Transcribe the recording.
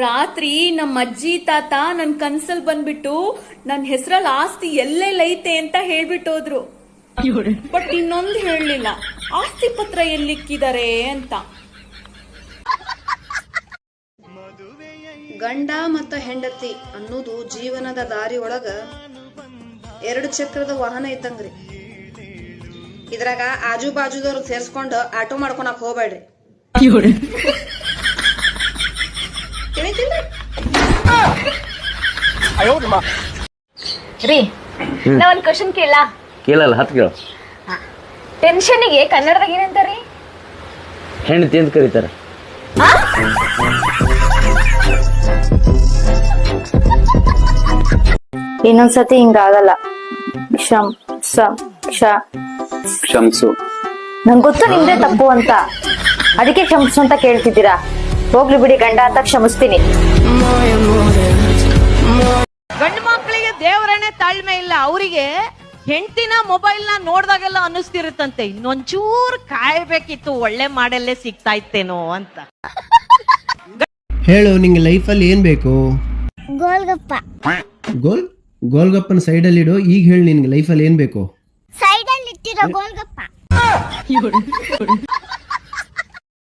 ರಾತ್ರಿ ನಮ್ಮ ಅಜ್ಜಿ ತಾತ ನನ್ ಕನ್ಸಲ್ ಬಂದ್ಬಿಟ್ಟು ನನ್ ಹೆಸರಲ್ಲಿ ಆಸ್ತಿ ಎಲ್ಲೆಲ್ಲೈತೆ ಅಂತ ಹೇಳ್ಬಿಟ್ಟೋದ್ರು. ಬಟ್ ಇನ್ನೊಂದು ಹೇಳಲಿಲ್ಲ, ಆಸ್ತಿ ಪತ್ರ ಎಲ್ಲಿಕ್ಕಿದ್ದಾರೆ ಅಂತ. ಗಂಡ ಮತ್ತು ಹೆಂಡತಿ ಅನ್ನೋದು ಜೀವನದ ದಾರಿ ಒಳಗ 2 ಚಕ್ರದ ವಾಹನ ಇದ್ದಂಗ್ರಿ. ಇದ್ರಾಗ ಆಜು ಬಾಜುದವ್ರು ಸೇರ್ಸ್ಕೊಂಡು ಆಟೋ ಮಾಡ್ಕೊಳಕ್ ಹೋಗ್ಬೇಡ್ರಿ. ರೀ, ನಾ ಒಂದ್ ಕ್ವಶನ್ ಕೇಳಲ್ಲ, ಹತ್ತು ಕೇಳು. ಟೆನ್ಷನ್ಗೆ ಕನ್ನಡದಾಗ ಏನಂತಾರಿ? ಹೆಂಡತಿ ಅಂತ ಕರೀತಾರೆ. ಇನ್ನೊಂದ್ಸತಿ ಹಿಂಗಾಗಲ್ಲ. ಕ್ಷಮಿಸು. ನಂಗೆ ಗೊತ್ತು ನಿಮ್ದೇ ತಪ್ಪು ಅಂತ, ಅದಕ್ಕೆ ಕ್ಷಮಿಸು ಅಂತ ಕೇಳ್ತಿದ್ದೀರಾ. ಹೋಗ್ಲಿ ಬಿಡಿ, ಗಂಡ ಅಂತ ಕ್ಷಮಿಸ್ತೀನಿ. ಗಂಡು ಮಕ್ಕಳಿಗೆ ದೇವರನ್ನೇ ತಾಳ್ಮೆ ಇಲ್ಲ. ಅವರಿಗೆ ಹೆಂಡತಿನ ಮೊಬೈಲ್ ನ ನೋಡ್ದಾಗೆಲ್ಲ ಅನ್ನಿಸ್ತಿರುತ್ತಂತೆ, ಇನ್ನೊಂಚೂರು ಕಾಯ್ಬೇಕಿತ್ತು, ಒಳ್ಳೆ ಮಾಡಲ್ಲೇ ಸಿಗ್ತಾ ಇತ್ತೇನೋ ಅಂತ. ಹೇಳು, ನಿಂಗೆ ಲೈಫಲ್ಲಿ ಏನ್ ಬೇಕು? ಗೋಲ್ಗಪ್ಪ. ಗೋಲ್ಗಪ್ಪನ ಸೈಡಲ್ಲಿ ಇಡು. ಈಗ ಹೇಳಿ, ನಿನ್ಗೆ ಲೈಫಲ್ಲಿ ಏನ್ ಬೇಕು? ಸೈಡಲ್ಲಿ ಇಟ್ಟಿರೋ ಗೋಲ್ಗಪ್ಪ.